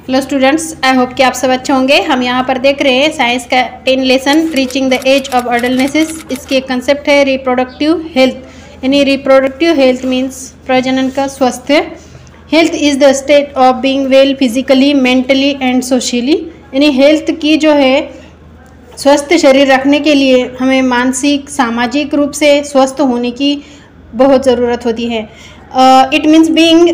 Hello students, I hope कि आप सब अच्छे होंगे। हम यहाँ पर देख रहे हैं साइंस का 10 lesson reaching the age of adultness. इसकी एक कंसेप्ट है रिप्रोडक्टिव हेल्थ। यानी रिप्रोडक्टिव हेल्थ मीन्स प्रजनन का स्वास्थ्य। Health is the state of being well physically, mentally and socially. यानी हेल्थ की जो है स्वस्थ शरीर रखने के लिए हमें मानसिक सामाजिक रूप से स्वस्थ होने की बहुत ज़रूरत होती है। It means being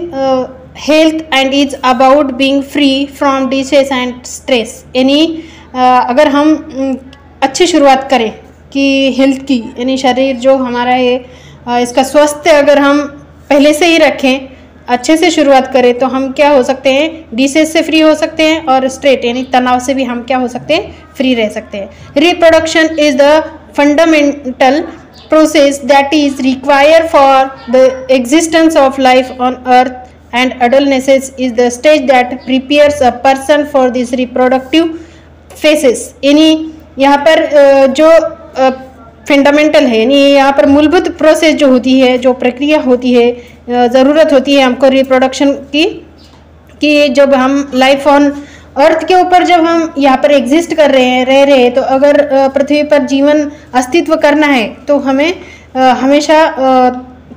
health and is about being free from disease and stress. यानी अगर हम अच्छी शुरुआत करें कि हेल्थ की, यानी शरीर जो हमारा है इसका स्वास्थ्य अगर हम पहले से ही रखें, अच्छे से शुरुआत करें, तो हम क्या हो सकते हैं, डिसीज से फ्री हो सकते हैं और स्ट्रेस यानी तनाव से भी हम क्या हो सकते हैं, फ्री रह सकते हैं। Reproduction is the fundamental process that is required for the existence of life on earth and adolescence is the stage that prepares a person for this reproductive phases। यानी यहाँ पर जो फंडामेंटल है, यानी यहाँ पर मूलभूत प्रोसेस जो होती है, जो प्रक्रिया होती है, ज़रूरत होती है हमको रिप्रोडक्शन की, कि जब हम लाइफ ऑन अर्थ के ऊपर जब हम यहाँ पर एग्जिस्ट कर रहे हैं, रह रहे हैं, तो अगर पृथ्वी पर जीवन अस्तित्व करना है तो हमें हमेशा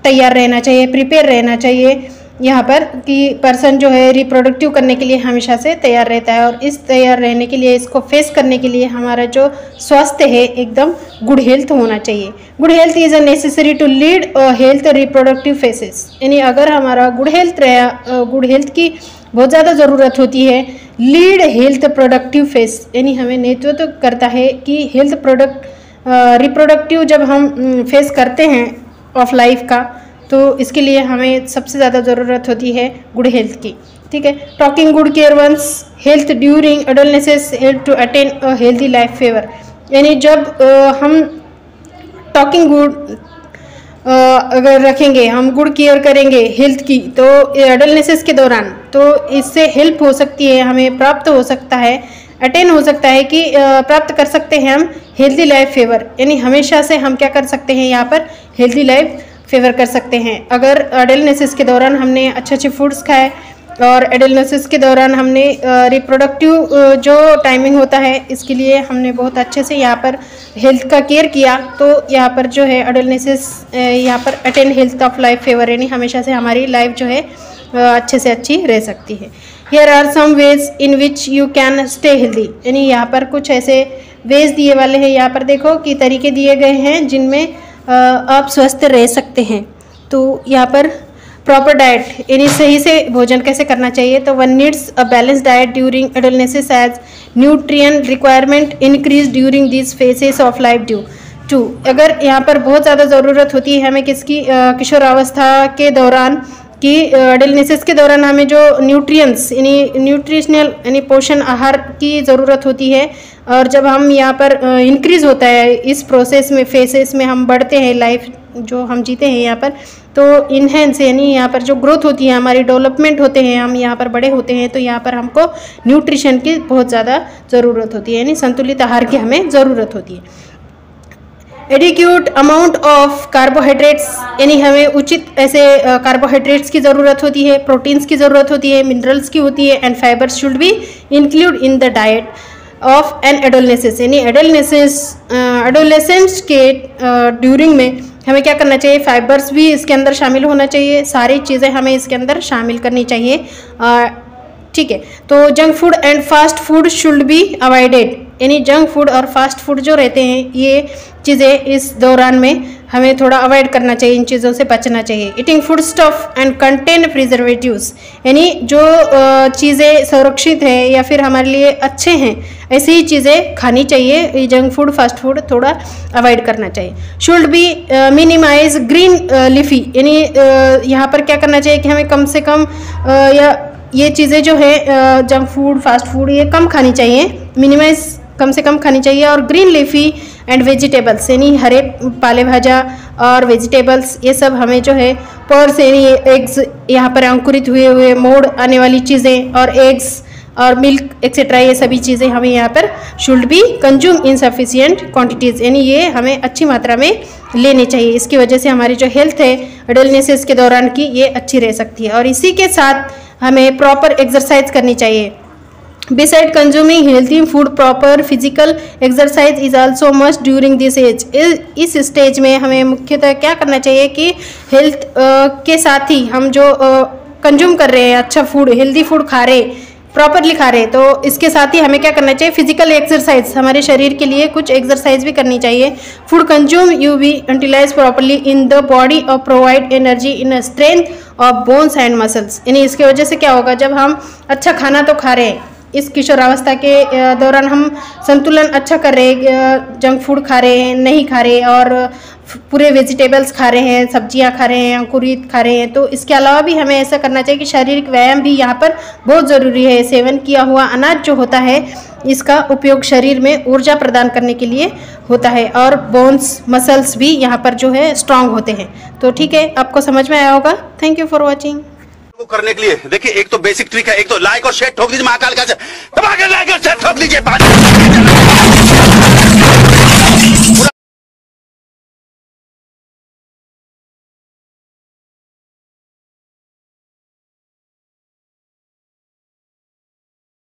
तैयार रहना चाहिए, प्रिपेयर रहना चाहिए यहाँ पर, कि पर्सन जो है रिप्रोडक्टिव करने के लिए हमेशा से तैयार रहता है। और इस तैयार रहने के लिए, इसको फेस करने के लिए हमारा जो स्वास्थ्य है एकदम गुड हेल्थ होना चाहिए। Good health is a necessary to lead health reproductive phases. यानी अगर हमारा गुड हेल्थ की बहुत ज़्यादा ज़रूरत होती है। लीड हेल्थ प्रोडक्टिव फेस यानी हमें नेतृत्व करता है कि हेल्थ रिप्रोडक्टिव जब हम फेस करते हैं ऑफ लाइफ का, तो इसके लिए हमें सबसे ज़्यादा ज़रूरत होती है गुड हेल्थ की। ठीक है। Talking good care one's health during adolescence help to attain a healthy life favour. यानी जब हम टॉकिंग गुड अगर रखेंगे, हम गुड केयर करेंगे हेल्थ की, तो एडोलेसेंस के दौरान तो इससे हेल्प हो सकती है, हमें प्राप्त हो सकता है, अटेन हो सकता है कि प्राप्त कर सकते हैं हम हेल्थी लाइफ फेवर। यानी हमेशा से हम क्या कर सकते हैं, यहाँ पर हेल्थी लाइफ फेवर कर सकते हैं। अगर एडोलेसेंस के दौरान हमने अच्छे फूड्स खाए और एडोलेसेंस के दौरान हमने रिप्रोडक्टिव जो टाइमिंग होता है, इसके लिए हमने बहुत अच्छे से यहाँ पर हेल्थ का केयर किया, तो यहाँ पर जो है एडोलेसेंस यहाँ पर attain health of life favour, यानी हमेशा से हमारी लाइफ जो है अच्छे से अच्छी रह सकती है। Here are some ways in which you can stay healthy. यानी यहाँ पर कुछ ऐसे वेज दिए वाले हैं, यहाँ पर देखो कि तरीके दिए गए हैं जिनमें आप स्वस्थ रह सकते हैं। तो यहाँ पर प्रॉपर डाइट, यानी सही से भोजन कैसे करना चाहिए, तो one needs a balance diet during adolescence as nutrient requirement increase during this phases of life due to. अगर यहाँ पर बहुत ज़्यादा ज़रूरत होती है हमें किसकी, किशोरावस्था के दौरान, कि एडोलेसेंस के दौरान हमें जो न्यूट्रिएंट्स यानी न्यूट्रिशनल यानी पोषण आहार की ज़रूरत होती है। और जब हम यहाँ पर इंक्रीज़ होता है इस प्रोसेस में, फेसेस में हम बढ़ते हैं, लाइफ जो हम जीते हैं यहाँ पर, तो इनहेंस यानी यहाँ पर जो ग्रोथ होती है, हमारी डेवलपमेंट होते हैं, हम यहाँ पर बड़े होते हैं, तो यहाँ पर हमको न्यूट्रिशन की बहुत ज़्यादा ज़रूरत होती है, यानी संतुलित आहार की हमें ज़रूरत होती है। एडिक्यूट अमाउंट ऑफ कार्बोहाइड्रेट्स, यानी हमें उचित ऐसे कार्बोहाइड्रेट्स की ज़रूरत होती है, प्रोटीन्स की ज़रूरत होती है, मिनरल्स की होती है, and fibres should be include in the diet of an adolescence. यानी एडोलेसेंस के ड्यूरिंग में हमें क्या करना चाहिए, फाइबर्स भी इसके अंदर शामिल होना चाहिए, सारी चीज़ें हमें इसके अंदर शामिल करनी चाहिए। ठीक है। तो junk food and fast food should be avoided. यानी जंक फूड और फास्ट फूड जो रहते हैं, ये चीज़ें इस दौरान में हमें थोड़ा अवॉइड करना चाहिए, इन चीज़ों से बचना चाहिए। Eating food stuff and contain preservatives, यानी जो चीज़ें सुरक्षित है या फिर हमारे लिए अच्छे हैं, ऐसी ही चीज़ें खानी चाहिए। जंक फूड फास्ट फूड थोड़ा अवॉइड करना चाहिए। Should be minimise green leafy, यानी यहाँ पर क्या करना चाहिए कि हमें कम से कम या ये चीज़ें जो है जंक फूड फास्ट फूड ये कम खानी चाहिए, मिनिमाइज कम से कम खानी चाहिए। और ग्रीन लीफी एंड वेजिटेबल्स, यानी हरे पाले भाजा और वेजिटेबल्स, ये सब हमें जो है पर्स यानी एग्स, यहाँ पर अंकुरित हुए मोड़ आने वाली चीज़ें और एग्स और मिल्क एक्सेट्रा, ये सभी चीज़ें हमें यहाँ पर should be consume in sufficient quantities, यानी ये हमें अच्छी मात्रा में लेनी चाहिए। इसकी वजह से हमारी जो हेल्थ है एडोलेसेंस के दौरान की, ये अच्छी रह सकती है। और इसी के साथ हमें प्रॉपर एक्सरसाइज करनी चाहिए। Beside consuming healthy food, proper physical exercise is also must during this age. इस स्टेज में हमें मुख्यतः क्या करना चाहिए कि हेल्थ के साथ ही हम जो कंज्यूम कर रहे हैं, अच्छा फूड, हेल्दी फूड खा रहे, प्रॉपरली खा रहे, तो इसके साथ ही हमें क्या करना चाहिए, फिजिकल एक्सरसाइज, हमारे शरीर के लिए कुछ एक्सरसाइज भी करनी चाहिए. Food consume you be utilize properly in the body और provide energy in strength of bones and muscles. यानी इसकी वजह से क्या होगा, जब हम अच्छा खाना तो खा रहे हैं, इस किशोरावस्था के दौरान हम संतुलन अच्छा कर रहे हैं, जंक फूड खा रहे हैं, नहीं खा रहे, और पूरे वेजिटेबल्स खा रहे हैं, सब्जियां खा रहे हैं, अंकुरित खा रहे हैं, तो इसके अलावा भी हमें ऐसा करना चाहिए कि शारीरिक व्यायाम भी यहाँ पर बहुत ज़रूरी है. सेवन किया हुआ अनाज जो होता है, इसका उपयोग शरीर में ऊर्जा प्रदान करने के लिए होता है, और बोन्स मसल्स भी यहाँ पर जो है स्ट्रांग होते हैं. तो ठीक है, आपको समझ में आया होगा. Thank you for watching. वो करने के लिए देखिए, एक तो बेसिक ट्रिक है, एक तो लाइक और शेयर ठोक दीजिए, महाकाल का दबा के लाइक और शेयर ठोक दीजिए.